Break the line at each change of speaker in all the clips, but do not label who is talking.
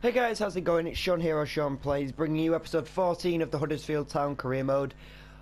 Hey guys, how's it going? It's Sean here, or Sean Plays, bringing you episode 14 of the Huddersfield Town career mode.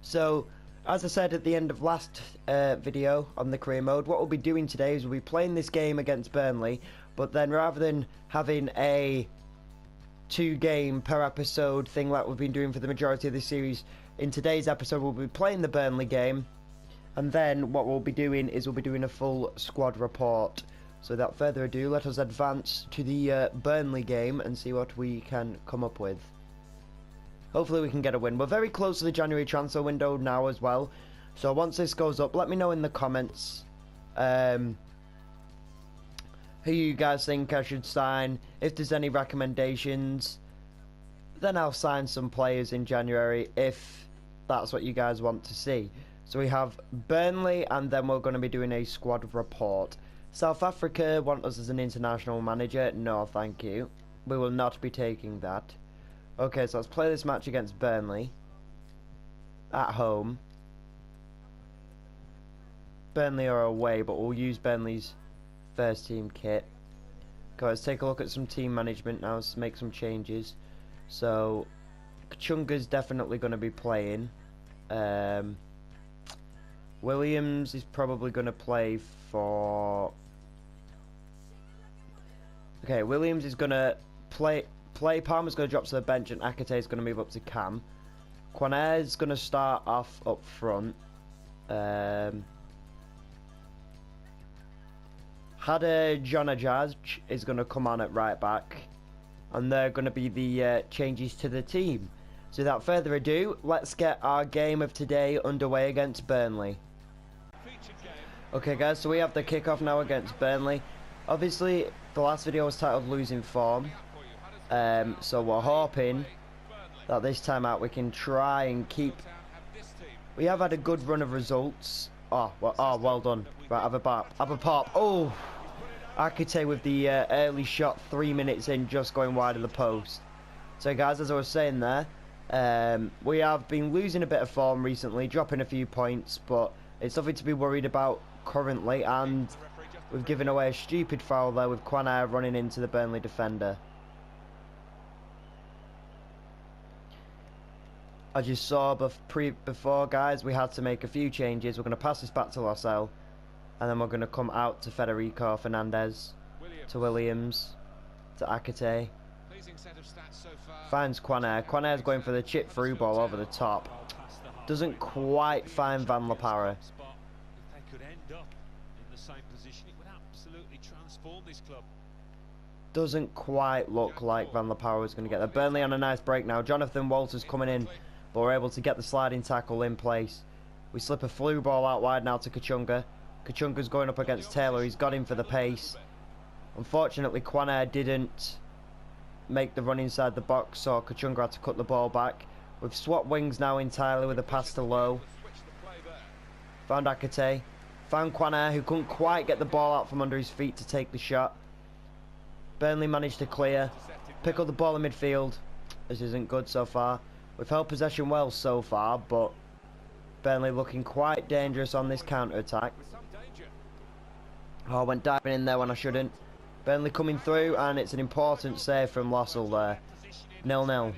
So, as I said at the end of last video on the career mode, what we'll be doing today is we'll be playing this game against Burnley, but then rather than having a 2-game per episode thing like we've been doing for the majority of this series, in today's episode we'll be playing the Burnley game, and then what we'll be doing is we'll be doing a full squad report. So without further ado, let us advance to the Burnley game and see what we can come up with. Hopefully we can get a win. We're very close to the January transfer window now as well. So once this goes up, let me know in the comments who you guys think I should sign. If there's any recommendations, then I'll sign some players in January if that's what you guys want to see. So we have Burnley, and then we're going to be doing a squad report. South Africa want us as an international manager. No, thank you. We will not be taking that. Okay, so let's play this match against Burnley. At home. Burnley are away, but we'll use Burnley's first team kit. Okay, let's take a look at some team management now. Let's make some changes. So, Kachunga's definitely going to be playing. Williams is probably going to play for... Okay, Williams is going to play. Palmer's going to drop to the bench, and Akate is going to move up to Cam. Quanair is going to start off up front. Hada Jonajaj is going to come on at right back, and they're going to be the changes to the team. So without further ado, let's get our game of today underway against Burnley. Okay guys, so we have the kickoff now against Burnley. Obviously, the last video was titled Losing Form. So we're hoping that this time out we can try and keep... We have had a good run of results. Oh, well done. Right, have a pop. Oh! Akite with the early shot 3 minutes in, just going wide of the post. So guys, as I was saying there, we have been losing a bit of form recently, dropping a few points, but it's nothing to be worried about currently, and we've given away a stupid foul there with Quanair running into the Burnley defender. As you saw before guys, we had to make a few changes. We're going to pass this back to Losell, and then we're going to come out to Federico Fernandez, to Williams, to Akate. Finds Quanair. Quanair's going for the chip through ball over the top. Doesn't quite find Van La Parra. Doesn't quite look like Van La Parra is going to get there. Burnley on a nice break now. Jonathan Walters coming in, but we're able to get the sliding tackle in place. We slip a flu ball out wide now to Kachunga. Kachunga's going up against Taylor. He's got him for the pace. Unfortunately, Quanair didn't make the run inside the box, so Kachunga had to cut the ball back. We've swapped wings now entirely with a pass to Lowe. Found Akate. Found Quanair, who couldn't quite get the ball out from under his feet to take the shot. Burnley managed to clear. Pick up the ball in midfield. This isn't good so far. We've held possession well so far, but Burnley looking quite dangerous on this counter-attack. Oh, I went diving in there when I shouldn't. Burnley coming through, and it's an important save from Losell there. 0-0.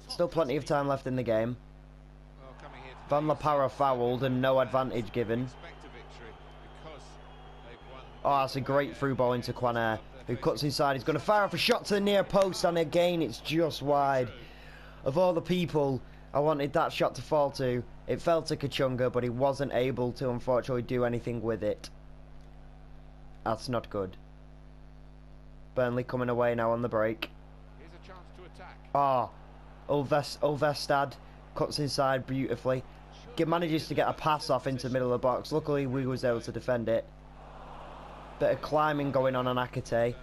Still plenty of time left in the game. Van La Parra fouled and no advantage given. Oh, that's a great through ball into Quanair, who cuts inside. He's going to fire off a shot to the near post, and again it's just wide. Of all the people I wanted that shot to fall to, it fell to Kachunga, but he wasn't able to unfortunately do anything with it. That's not good. Burnley coming away now on the break. Ah, Ulvestad cuts inside beautifully. Manages to get a pass off into the middle of the box. Luckily, we was able to defend it. Bit of climbing going on Akate.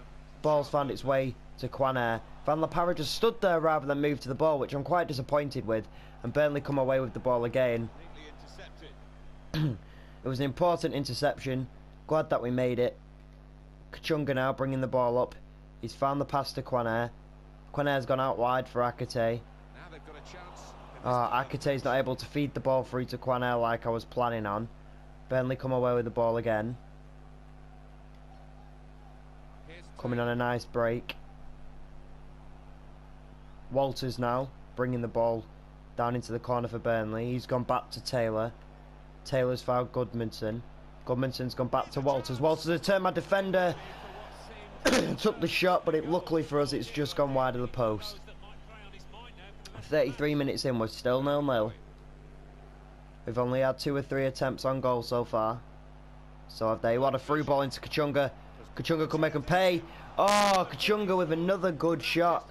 Ball's found its way to Quanair. Van La Parra just stood there rather than move to the ball, which I'm quite disappointed with. And Burnley come away with the ball again. It was an important interception. Glad that we made it. Kachunga now bringing the ball up. He's found the pass to Quanair. Quanair's gone out wide for Akate. Akate's not able to feed the ball through to Quanair like I was planning on. Burnley come away with the ball again. Coming on a nice break. Walters now, bringing the ball down into the corner for Burnley. He's gone back to Taylor. Taylor's fouled Goodmanson. Goodmanson's gone back to Walters. Walters has turned my defender. Took the shot, but luckily for us, it's just gone wide of the post. 33 minutes in, we're still 0-0. We've only had 2 or 3 attempts on goal so far. So have they. What a through ball into Kachunga. Kachunga can make them pay. Oh, Kachunga with another good shot.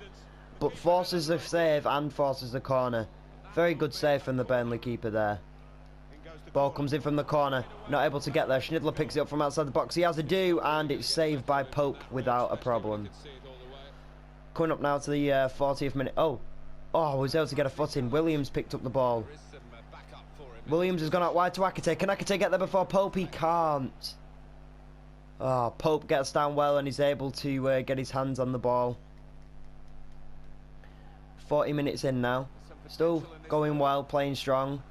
But forces the save and forces the corner. Very good save from the Burnley keeper there. Ball comes in from the corner. Not able to get there. Schindler picks it up from outside the box. He has a do, and it's saved by Pope without a problem. Coming up now to the 40th minute. Oh, I was able to get a foot in. Williams picked up the ball. Williams has gone out wide to Akite. Can Akite get there before Pope? He can't. Oh, Pope gets down well and he's able to get his hands on the ball. 40 minutes in now. Still going well, playing strong.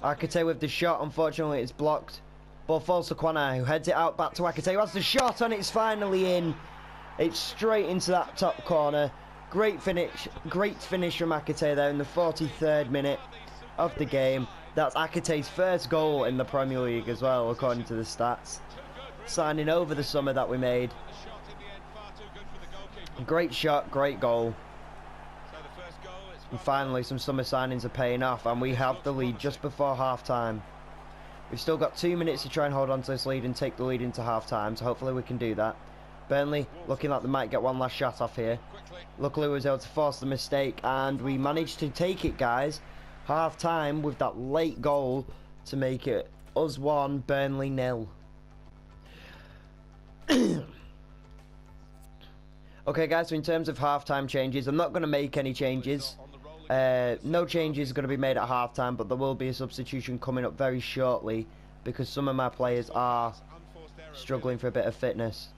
Akite with the shot. Unfortunately, it's blocked. Ball falls to Kwana, who heads it out back to Akite, who has the shot, and it's finally in. It's straight into that top corner. Great finish from Akite there in the 43rd minute of the game. That's Akite's first goal in the Premier League as well, according to the stats. Signing over the summer that we made. Great shot, great goal. And finally, some summer signings are paying off, and we have the lead just before half-time. We've still got 2 minutes to try and hold on to this lead and take the lead into half-time, so hopefully we can do that. Burnley looking like they might get one last shot off here. Luckily we was able to force the mistake, and we managed to take it, guys. Half-time with that late goal to make it us 1, Burnley 0. Okay, guys, so in terms of half-time changes, I'm not going to make any changes. No changes are going to be made at half-time, but there will be a substitution coming up very shortly because some of my players are struggling for a bit of fitness.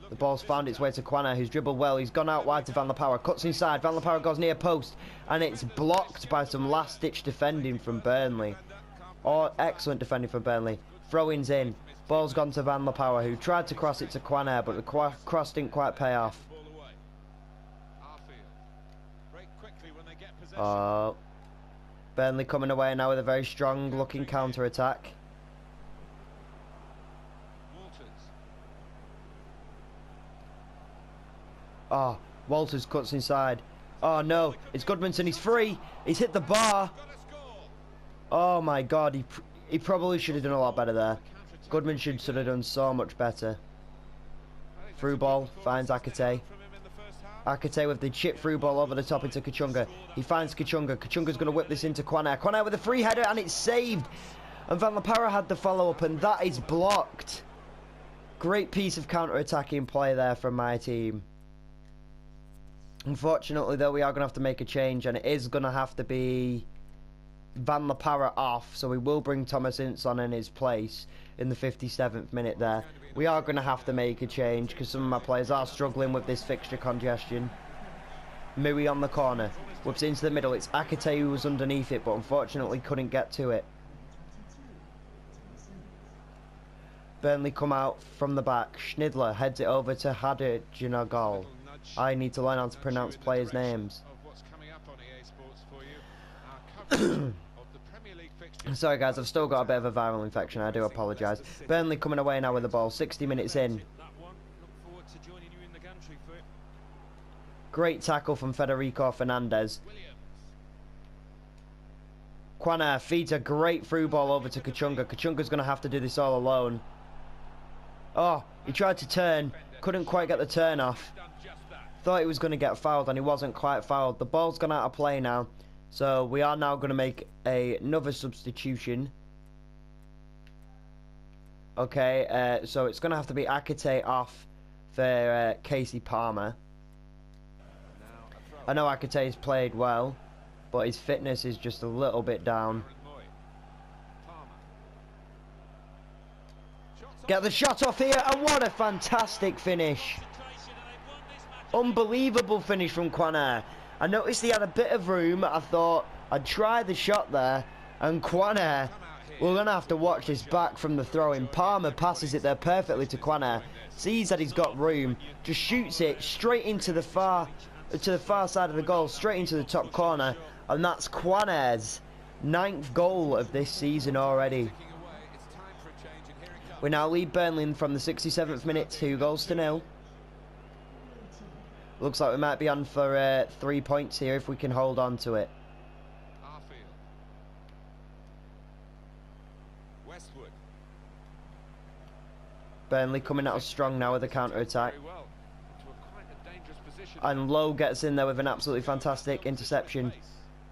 The ball's found its way to Kwana, who's dribbled well. He's gone out wide to Van der Power, cuts inside. Van der Power goes near post, and it's blocked by some last-ditch defending from Burnley. Oh, excellent defending from Burnley. Throw-ins in. Ball's gone to Van der Power, who tried to cross it to Kwana, but the cross didn't quite pay off. Oh, Burnley coming away now with a very strong-looking counter-attack. Oh, Walters cuts inside. Oh no, it's Goodmanson, he's free. He's hit the bar. Oh my god, he probably should have done a lot better there. Goodmanson should have done so much better. Through ball, finds Akite. Akite with the chip through ball over the top into Kachunga. He finds Kachunga. Kachunga's going to whip this into Kwana. Kwana with a free header, and it's saved. And Van der Power had the follow-up, and that is blocked. Great piece of counter-attacking play there from my team. Unfortunately, though, we are going to have to make a change, and it is going to have to be Van der Power off, so we will bring Thomas Ince on in his place in the 57th minute there. We are going to have to make a change because some of my players are struggling with this fixture congestion. Mui on the corner, whips into the middle. It's Akite who was underneath it, but unfortunately couldn't get to it. Burnley come out from the back. Schindler heads it over to Huddersfield. I need to learn how to pronounce players' names. Sorry guys, I've still got a bit of a viral infection, I do apologise. Burnley coming away now with the ball, 60 minutes in. Great tackle from Federico Fernandez. Kwana feeds a great through ball over to Kachunga. Kachunga's going to have to do this all alone. Oh, he tried to turn, couldn't quite get the turn off. Thought he was going to get fouled and he wasn't quite fouled. The ball's gone out of play now. So we are now going to make another substitution. Okay, so it's going to have to be Akite off for Casey Palmer. I know Akite's played well, but his fitness is just a little bit down. Get the shot off here, and what a fantastic finish. Unbelievable finish from Kwana. I noticed he had a bit of room. I thought I'd try the shot there, and Kwana, we're going to have to watch this back from the throw-in. Palmer passes it there perfectly to Kwana, sees that he's got room, just shoots it straight into the far to the far side of the goal, straight into the top corner, and that's Quaner's 9th goal of this season already. We now lead Burnley from the 67th minute, 2-0. Looks like we might be on for 3 points here if we can hold on to it. Burnley coming out strong now with the counter-attack. And Lowe gets in there with an absolutely fantastic interception.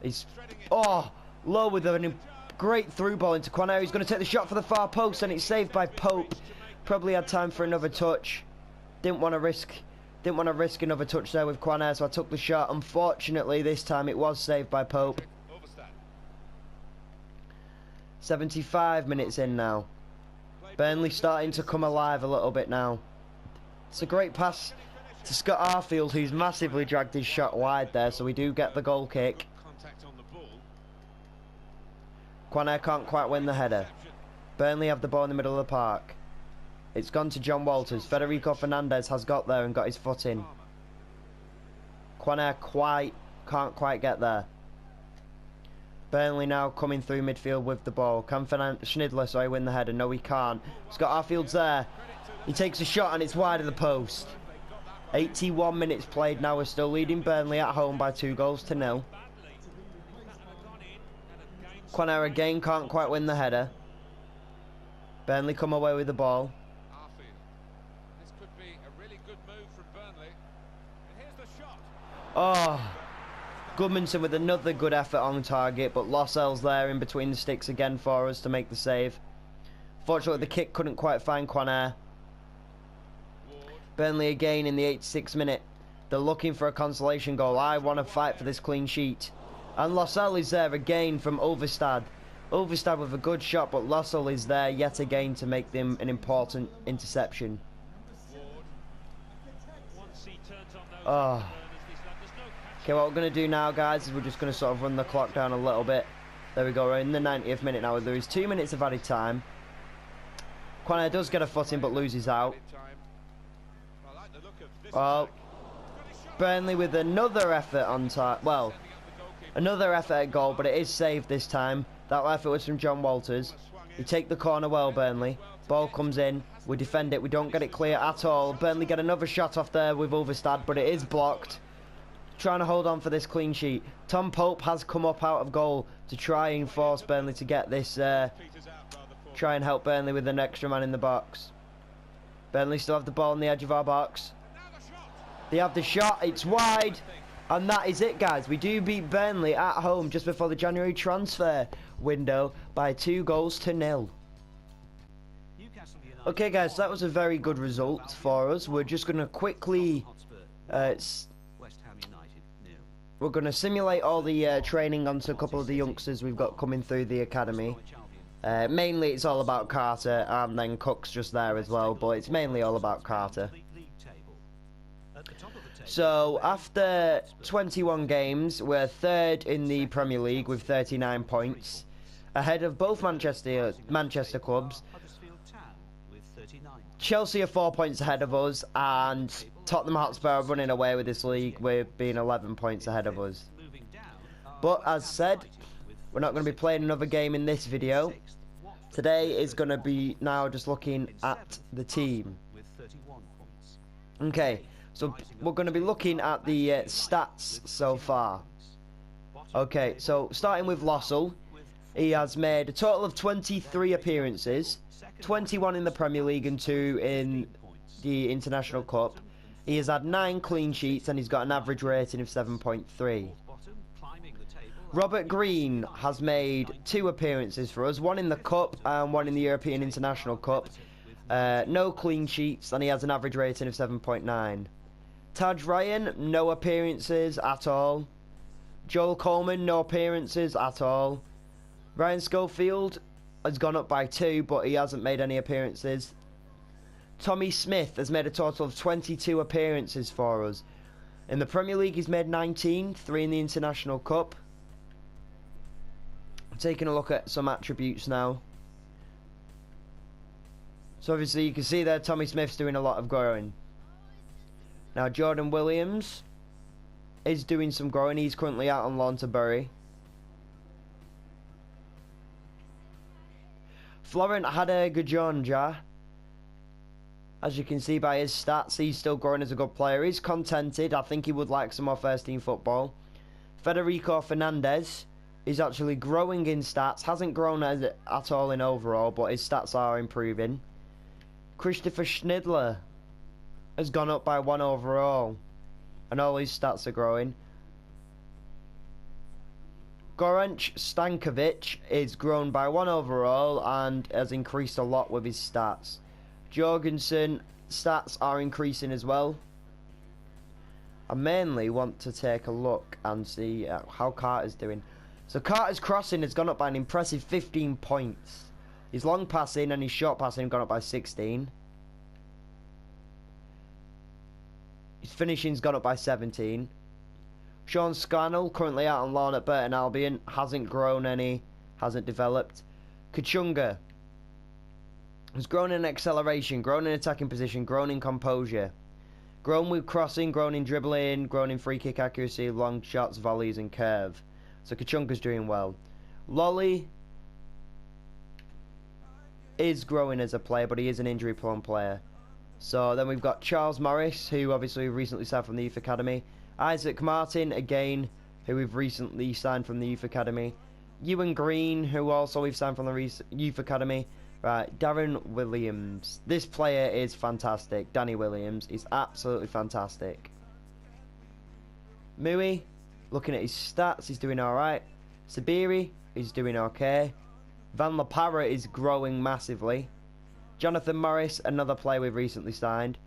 He's... Oh! Lowe with a great through ball into Quaner. He's going to take the shot for the far post, and it's saved by Pope. Probably had time for another touch. Didn't want to risk another touch there with Quaner, so I took the shot. Unfortunately, this time it was saved by Pope. 75 minutes in now. Burnley starting to come alive a little bit now. It's a great pass to Scott Arfield, who's massively dragged his shot wide there, so we do get the goal kick. Quaner can't quite win the header. Burnley have the ball in the middle of the park. It's gone to John Walters. Federico Fernandez has got there and got his foot in. Quaner can't quite get there. Burnley now coming through midfield with the ball. Can Schindler win the header? No, he can't. Scott Arfield's there. He takes a shot and it's wide of the post. 81 minutes played now. We're still leading Burnley at home by 2-0. Quaner again can't quite win the header. Burnley come away with the ball.
This could be a really good move from Burnley. And here's the shot.
Oh, Goodmanson with another good effort on target, but Losel's there in between the sticks again for us to make the save. Fortunately, the kick couldn't quite find Quaner. Burnley again in the 86th minute. They're looking for a consolation goal. I want to fight for this clean sheet. And Losel is there again from Overstad. Overstad with a good shot, but Losel is there yet again to make them an important interception. Oh. Okay, what we're going to do now, guys, is we're just going to sort of run the clock down a little bit. There we go, we're in the 90th minute now. There is 2 minutes of added time. Quaner does get a foot in, but loses out. Well, Burnley with another effort on target. Well, another effort at goal, but it is saved this time. That effort was from John Walters. We take the corner well, Burnley. Ball comes in. We defend it. We don't get it clear at all. Burnley get another shot off there with Overstad, but it is blocked. Trying to hold on for this clean sheet. Tom Pope has come up out of goal to try and force Burnley to get this. Try and help Burnley with an extra man in the box. Burnley still have the ball on the edge of our box. They have the shot. It's wide. And that is it, guys. We do beat Burnley at home just before the January transfer window by 2-0. Okay, guys, that was a very good result for us. We're just going to quickly... we're going to simulate all the training onto a couple of the youngsters we've got coming through the academy. Mainly it's all about Carter, and then Cook's just there as well, but it's mainly all about Carter. So, after 21 games, we're third in the Premier League with 39 points, ahead of both Manchester clubs. Chelsea are 4 points ahead of us, and Tottenham Hotspur are running away with this league with being 11 points ahead of us. But, as said, we're not going to be playing another game in this video. Today is going to be now just looking at the team. Okay. So we're going to be looking at the stats so far. Okay, so starting with Lossell, he has made a total of 23 appearances, 21 in the Premier League and 2 in the International Cup. He has had 9 clean sheets and he's got an average rating of 7.3. Robert Green has made 2 appearances for us, 1 in the Cup and 1 in the European International Cup. No clean sheets and he has an average rating of 7.9. Taj Ryan, no appearances at all. Joel Coleman, no appearances at all. Ryan Schofield has gone up by 2, but he hasn't made any appearances. Tommy Smith has made a total of 22 appearances for us. In the Premier League, he's made 19, 3 in the International Cup. Taking a look at some attributes now. So obviously you can see there Tommy Smith's doing a lot of growing. Now Jordan Williams, is doing some growing. He's currently out on loan to Bury. Florent Hadegajonja, as you can see by his stats, he's still growing as a good player. He's contented. I think he would like some more first team football. Federico Fernandez is actually growing in stats. Hasn't grown at all in overall, but his stats are improving. Christopher Schindler has gone up by 1 overall, and all his stats are growing. Goranč Stankovic is grown by 1 overall and has increased a lot with his stats. Jorgensen stats are increasing as well. I mainly want to take a look and see how Carter's doing. So Carter's crossing has gone up by an impressive 15 points. His long passing and his short passing have gone up by 16. His finishing's gone up by 17. Sean Scannell, currently out on loan at Burton Albion, hasn't grown any, hasn't developed. Kachunga has grown in acceleration, grown in attacking position, grown in composure. Grown with crossing, grown in dribbling, grown in free kick accuracy, long shots, volleys and curve. So Kachunga's doing well. Lolly is growing as a player, but he is an injury prone player. So then we've got Charles Morris, who obviously recently signed from the Youth Academy. Isaac Martin, again, who we've recently signed from the Youth Academy. Ewan Green, who also we've signed from the Youth Academy. Right, Darren Williams. This player is fantastic. Danny Williams is absolutely fantastic. Mui, looking at his stats, he's doing alright. Sabiri is doing okay. Van La Parra is growing massively. Jonathan Morris, another player we've recently signed.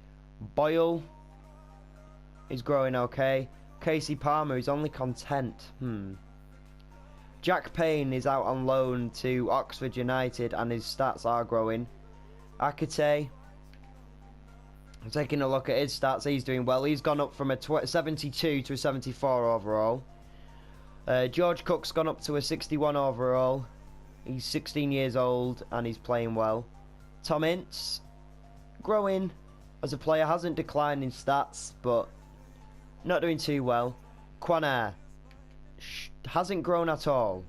Boyle is growing okay. Casey Palmer is only content. Jack Payne is out on loan to Oxford United and his stats are growing. Akite, I'm taking a look at his stats, he's doing well. He's gone up from a 72 to a 74 overall. George Cook's gone up to a 61 overall. He's 16 years old and he's playing well. Tom Ince, growing as a player, hasn't declined in stats, but not doing too well. Quanair hasn't grown at all,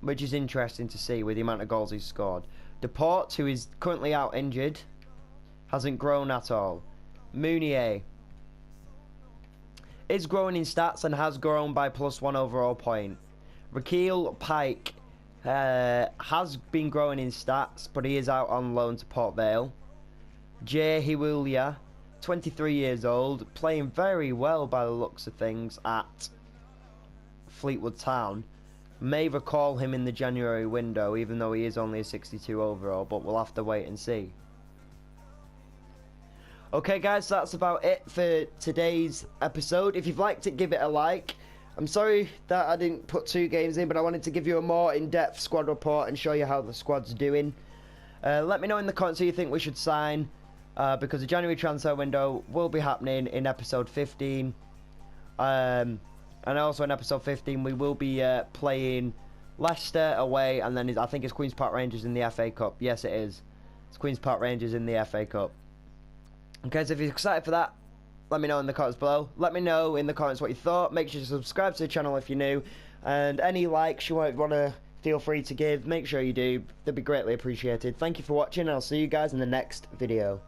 which is interesting to see with the amount of goals he's scored. Deporte, who is currently out injured, hasn't grown at all. Mounier is growing in stats and has grown by +1 overall point. Raquel Pike has been growing in stats, but he is out on loan to Port Vale. Jay Hiwilia, 23 years old, playing very well by the looks of things at Fleetwood Town. May recall him in the January window, even though he is only a 62 overall, but we'll have to wait and see. Okay guys, that's about it for today's episode. If you've liked it, give it a like. I'm sorry that I didn't put 2 games in, but I wanted to give you a more in-depth squad report and show you how the squad's doing. Let me know in the comments who you think we should sign, because the January transfer window will be happening in episode 15. And also in episode 15 we will be playing Leicester away, and then I think it's Queen's Park Rangers in the FA Cup. Yes, it is. It's Queen's Park Rangers in the FA Cup. Okay, so if you're excited for that, let me know in the comments below. Let me know in the comments what you thought. Make sure to subscribe to the channel if you're new. And any likes you might want to feel free to give, make sure you do. They'd be greatly appreciated. Thank you for watching, and I'll see you guys in the next video.